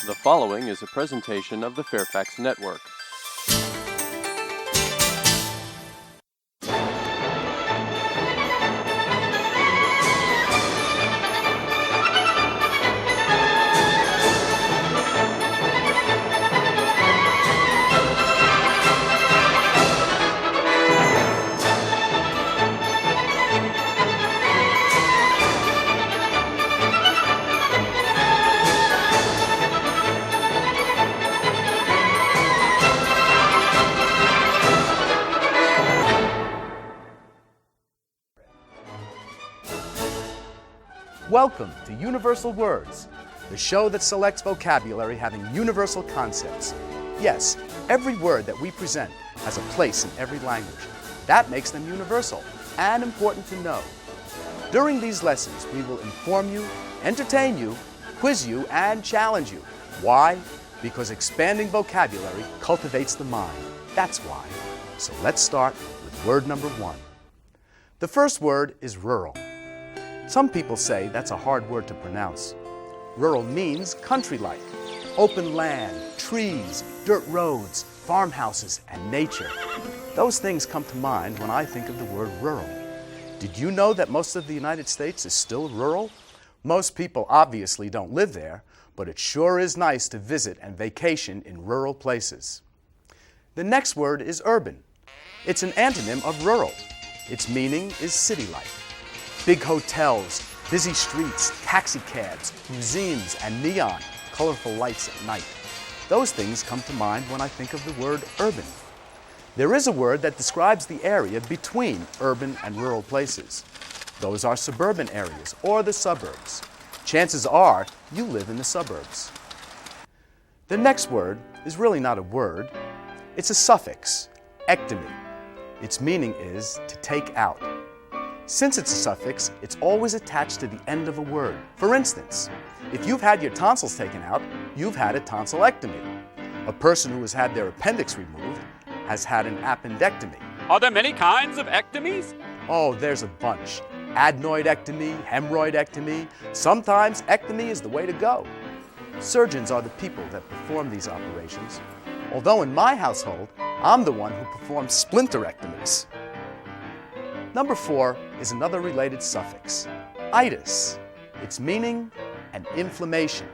The following is a presentation of the Fairfax Network. Welcome to Universal Words, the show that selects vocabulary having universal concepts. Yes, every word that we present has a place in every language. That makes them universal and important to know. During these lessons, we will inform you, entertain you, quiz you, and challenge you. Why? Because expanding vocabulary cultivates the mind. That's why. So let's start with word number 1. The first word is rural. Some people say that's a hard word to pronounce. Rural means country-like, open land, trees, dirt roads, farmhouses, and nature. Those things come to mind when I think of the word rural. Did you know that most of the United States is still rural? Most people obviously don't live there, but it sure is nice to visit and vacation in rural places. The next word is urban. It's an antonym of rural. Its meaning is city-like. Big hotels, busy streets, taxi cabs, museums, and neon, colorful lights at night. Those things come to mind when I think of the word urban. There is a word that describes the area between urban and rural places. Those are suburban areas or the suburbs. Chances are you live in the suburbs. The next word is really not a word. It's a suffix, ectomy. Its meaning is to take out. Since it's a suffix, it's always attached to the end of a word. For instance, if you've had your tonsils taken out, you've had a tonsillectomy. A person who has had their appendix removed has had an appendectomy. Are there many kinds of ectomies? Oh, there's a bunch. Adenoidectomy, hemorrhoidectomy. Sometimes ectomy is the way to go. Surgeons are the people that perform these operations. Although in my household, I'm the one who performs splinterectomies. Number 4 is another related suffix, itis. Its meaning, an inflammation.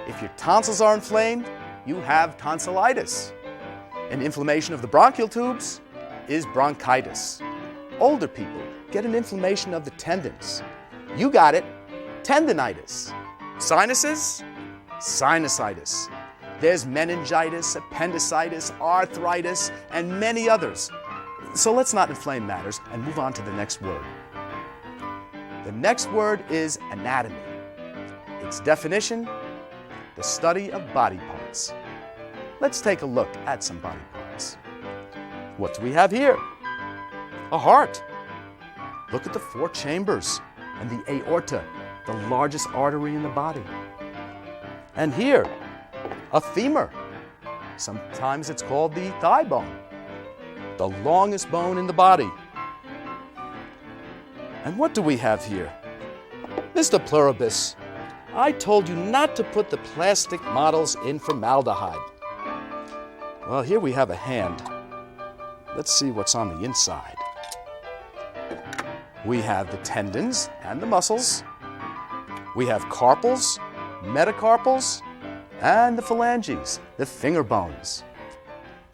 If your tonsils are inflamed, you have tonsillitis. An inflammation of the bronchial tubes is bronchitis. Older people get an inflammation of the tendons. You got it, tendinitis. Sinuses? Sinusitis. There's meningitis, appendicitis, arthritis, and many others. So let's not inflame matters and move on to the next word. The next word is anatomy. Its definition, the study of body parts. Let's take a look at some body parts. What do we have here? A heart. Look at the 4 chambers and the aorta, the largest artery in the body. And here, a femur. Sometimes it's called the thigh bone, the longest bone in the body. And what do we have here? Mr. Pluribus, I told you not to put the plastic models in formaldehyde. Well, here we have a hand. Let's see what's on the inside. We have the tendons and the muscles. We have carpals, metacarpals, and the phalanges, the finger bones.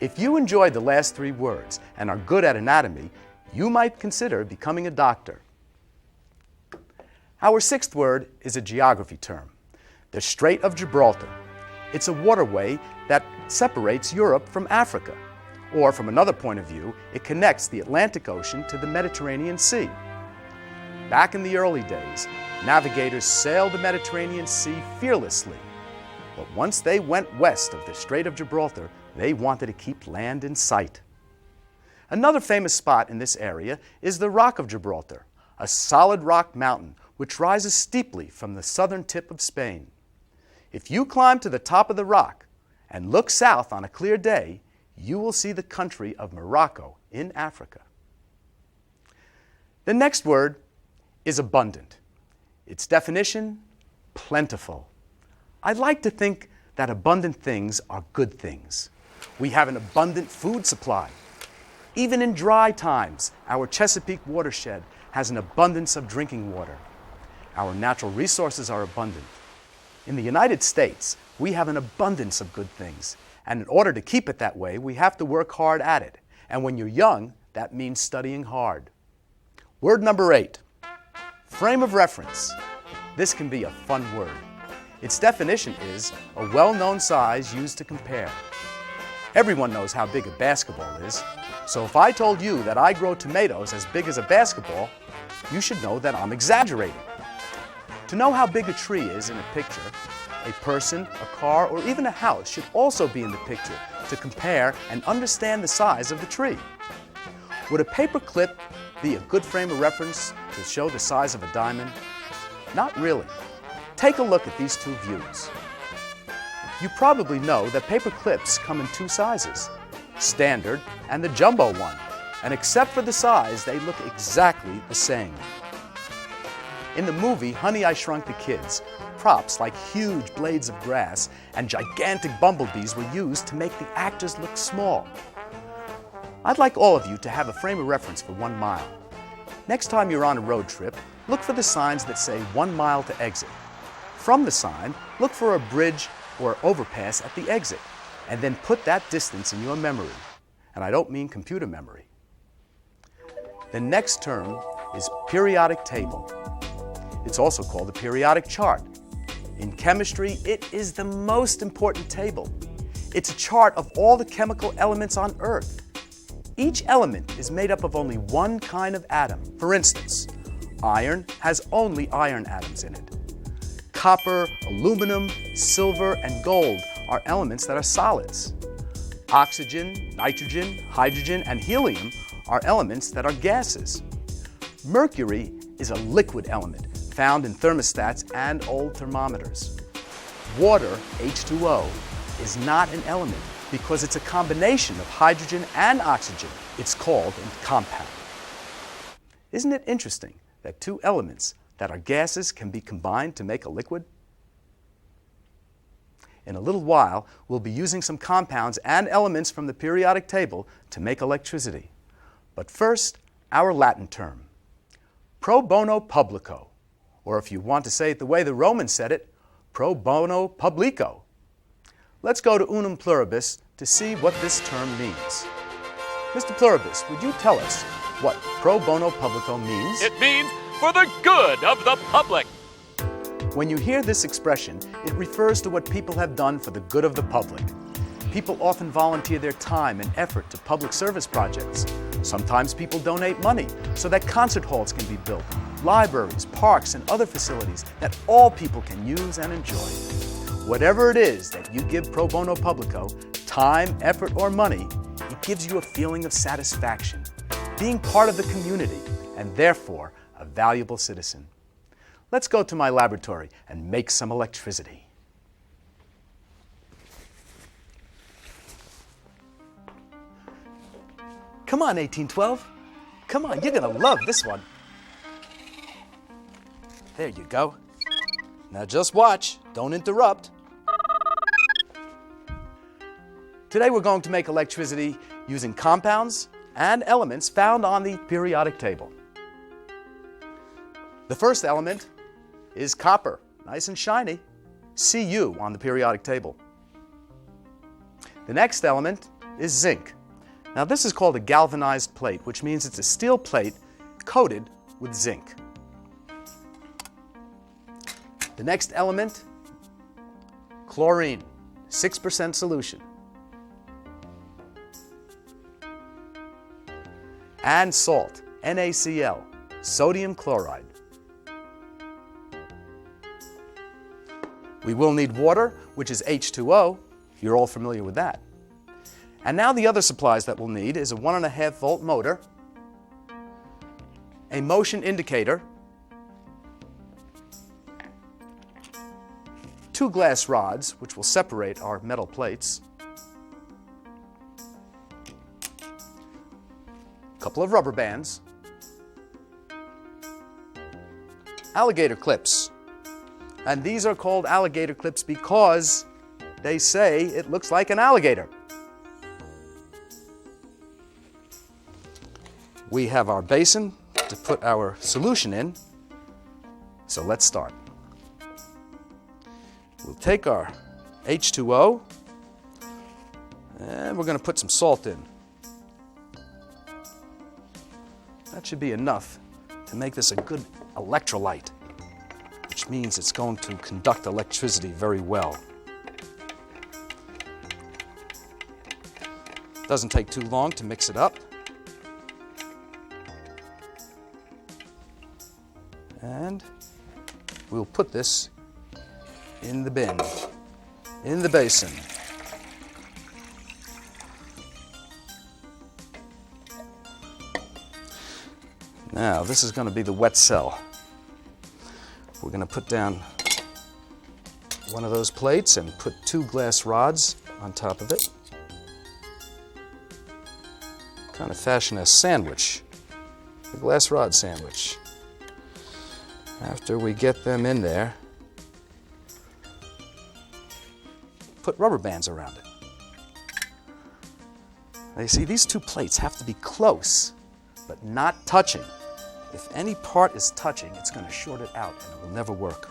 If you enjoyed the last 3 words and are good at anatomy, you might consider becoming a doctor. Our 6th word is a geography term, the Strait of Gibraltar. It's a waterway that separates Europe from Africa, or from another point of view, it connects the Atlantic Ocean to the Mediterranean Sea. Back in the early days, navigators sailed the Mediterranean Sea fearlessly. But once they went west of the Strait of Gibraltar, they wanted to keep land in sight. Another famous spot in this area is the Rock of Gibraltar, a solid rock mountain which rises steeply from the southern tip of Spain. If you climb to the top of the rock and look south on a clear day, you will see the country of Morocco in Africa. The next word is abundant. Its definition, plentiful. I like to think that abundant things are good things. We have an abundant food supply. Even in dry times, our Chesapeake watershed has an abundance of drinking water. Our natural resources are abundant. In the United States, we have an abundance of good things. And in order to keep it that way, we have to work hard at it. And when you're young, that means studying hard. Word number 8, frame of reference. This can be a fun word. Its definition is a well-known size used to compare. Everyone knows how big a basketball is. So if I told you that I grow tomatoes as big as a basketball, you should know that I'm exaggerating. To know how big a tree is in a picture, a person, a car, or even a house should also be in the picture to compare and understand the size of the tree. Would a paper clip be a good frame of reference to show the size of a diamond? Not really. Take a look at these two views. You probably know that paper clips come in two sizes, standard and the jumbo one, and except for the size, they look exactly the same. In the movie Honey, I Shrunk the Kids, props like huge blades of grass and gigantic bumblebees were used to make the actors look small. I'd like all of you to have a frame of reference for 1 mile. Next time you're on a road trip, look for the signs that say 1 mile to exit. From the sign, look for a bridge or overpass at the exit, and then put that distance in your memory. And I don't mean computer memory. The next term is periodic table. It's also called the periodic chart. In chemistry, it is the most important table. It's a chart of all the chemical elements on Earth. Each element is made up of only one kind of atom. For instance, iron has only iron atoms in it. Copper, aluminum, silver, and gold are elements that are solids. Oxygen, nitrogen, hydrogen, and helium are elements that are gases. Mercury is a liquid element found in thermostats and old thermometers. Water, H2O, is not an element because it's a combination of hydrogen and oxygen. It's called a compound. Isn't it interesting that two elements that are gases can be combined to make a liquid? In a little while, we'll be using some compounds and elements from the periodic table to make electricity. But first, our Latin term, pro bono publico, or if you want to say it the way the Romans said it, pro bono publico. Let's go to unum pluribus to see what this term means. Mr. Pluribus, would you tell us what pro bono publico means? It means for the good of the public. When you hear this expression, it refers to what people have done for the good of the public. People often volunteer their time and effort to public service projects. Sometimes people donate money so that concert halls can be built, libraries, parks, and other facilities that all people can use and enjoy. Whatever it is that you give pro bono publico, time, effort, or money, it gives you a feeling of satisfaction, being part of the community, and therefore a valuable citizen. Let's go to my laboratory and make some electricity. Come on, 1812. Come on, you're gonna love this one. There you go. Now just watch, don't interrupt. Today we're going to make electricity using compounds and elements found on the periodic table. The first element is copper, nice and shiny, Cu on the periodic table. The next element is zinc. Now this is called a galvanized plate, which means it's a steel plate coated with zinc. The next element, chlorine, 6% solution. And salt, NaCl, sodium chloride. We will need water, which is H2O. You're all familiar with that. And now the other supplies that we'll need is a 1.5 volt motor, a motion indicator, 2 glass rods, which will separate our metal plates, a couple of rubber bands, alligator clips. And these are called alligator clips because they say it looks like an alligator. We have our basin to put our solution in, so let's start. We'll take our H2O, and we're going to put some salt in. That should be enough to make this a good electrolyte, which means it's going to conduct electricity very well. Doesn't take too long to mix it up. And we'll put this in the bin, in the basin. Now, this is going to be the wet cell. We're going to put down one of those plates and put 2 glass rods on top of it. Kind of fashion a sandwich, a glass rod sandwich. After we get them in there, put rubber bands around it. Now, you see, these 2 plates have to be close, but not touching. If any part is touching, it's going to short it out and it will never work.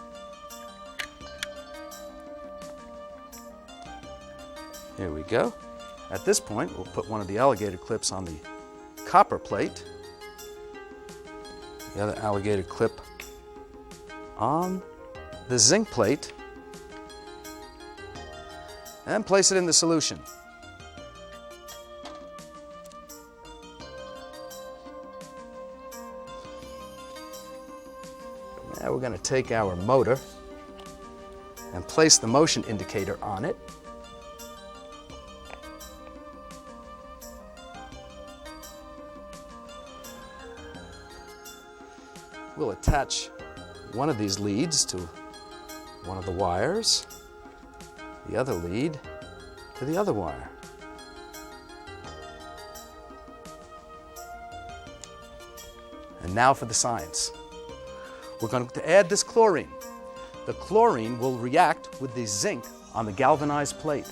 Here we go. At this point, we'll put one of the alligator clips on the copper plate, the other alligator clip on the zinc plate, and place it in the solution. Now we're going to take our motor and place the motion indicator on it. We'll attach one of these leads to one of the wires, the other lead to the other wire. And now for the science. We're going to add this chlorine. The chlorine will react with the zinc on the galvanized plate.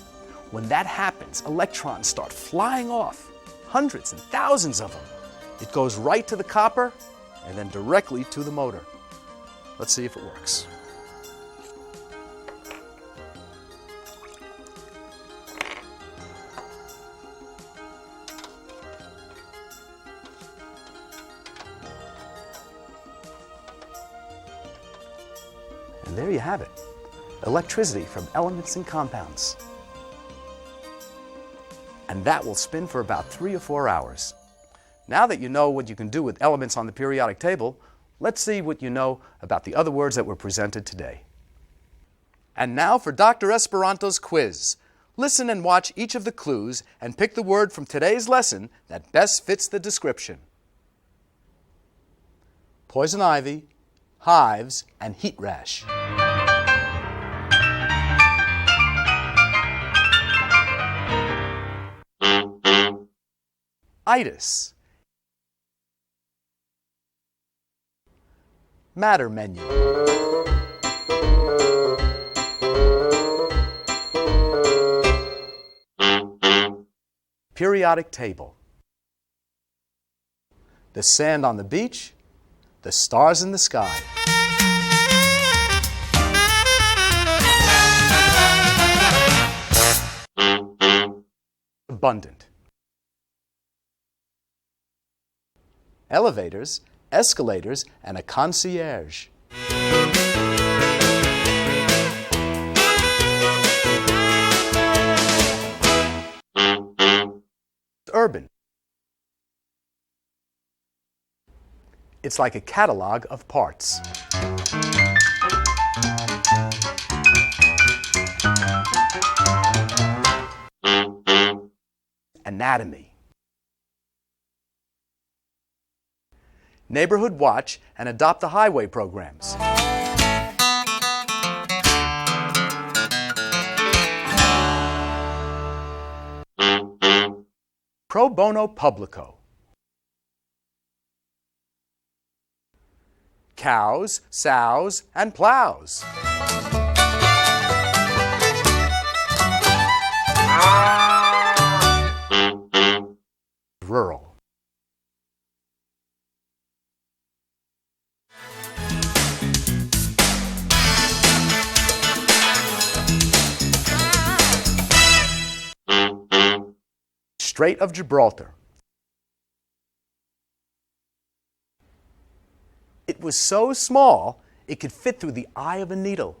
When that happens, electrons start flying off, hundreds and thousands of them. It goes right to the copper and then directly to the motor. Let's see if it works. And there you have it, electricity from elements and compounds. And that will spin for about 3 or 4 hours. Now that you know what you can do with elements on the periodic table, let's see what you know about the other words that were presented today. And now for Dr. Esperanto's quiz. Listen and watch each of the clues and pick the word from today's lesson that best fits the description. Poison ivy, hives, and heat rash. Itis. Matter menu. Periodic table. The sand on the beach, the stars in the sky. Abundant. Elevators, escalators, and a concierge. Urban. It's like a catalog of parts. Anatomy. Neighborhood watch and adopt the highway programs. Pro bono publico. Cows, sows, and plows. Strait of Gibraltar. It was so small, it could fit through the eye of a needle.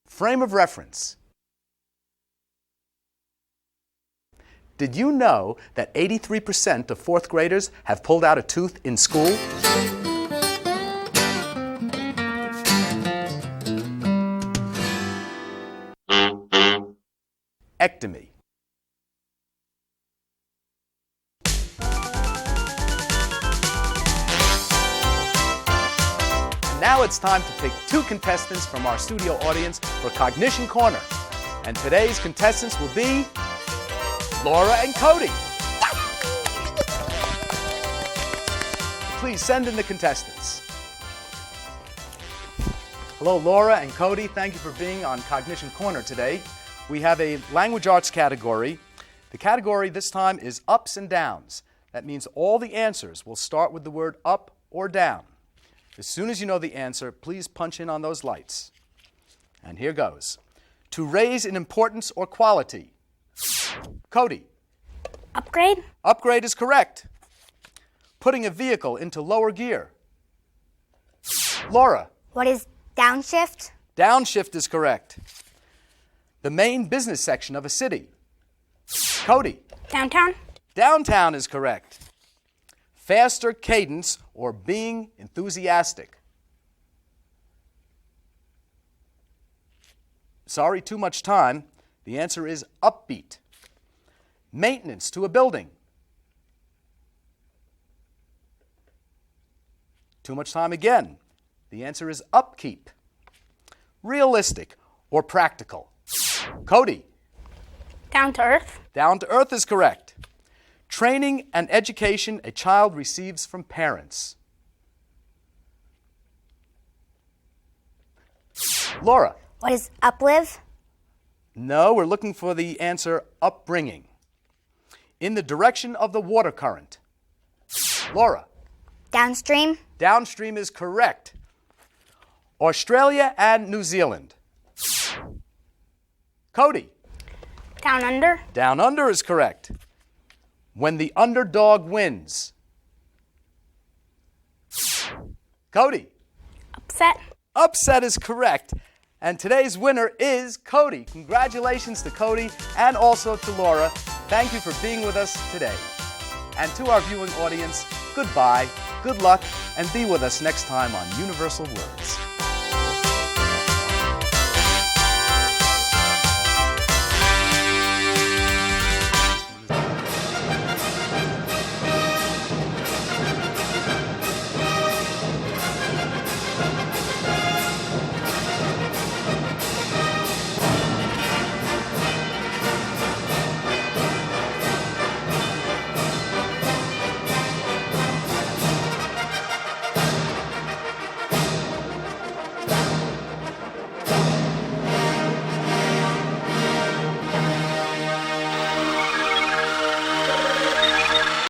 Frame of reference. Did you know that 83% of fourth graders have pulled out a tooth in school? Ectomy. Now it's time to pick two contestants from our studio audience for Cognition Corner. And today's contestants will be Laura and Cody. Please send in the contestants. Hello, Laura and Cody. Thank you for being on Cognition Corner today. We have a language arts category. The category this time is ups and downs. That means all the answers will start with the word up or down. As soon as you know the answer, please punch in on those lights. And here goes. To raise in importance or quality. Cody. Upgrade. Upgrade is correct. Putting a vehicle into lower gear. Laura. What is downshift? Downshift is correct. The main business section of a city. Cody. Downtown. Downtown is correct. Faster cadence or being enthusiastic. Sorry, too much time. The answer is upbeat. Maintenance to a building. Too much time again. The answer is upkeep. Realistic or practical. Cody. Down to earth. Down to earth is correct. Training and education a child receives from parents. Laura. What is uplive? No, we're looking for the answer upbringing. In the direction of the water current. Laura. Downstream. Downstream is correct. Australia and New Zealand. Cody. Down under. Down under is correct. When the underdog wins. Cody. Upset. Upset is correct. And today's winner is Cody. Congratulations to Cody and also to Laura. Thank you for being with us today. And to our viewing audience, goodbye, good luck, and be with us next time on Universal Words.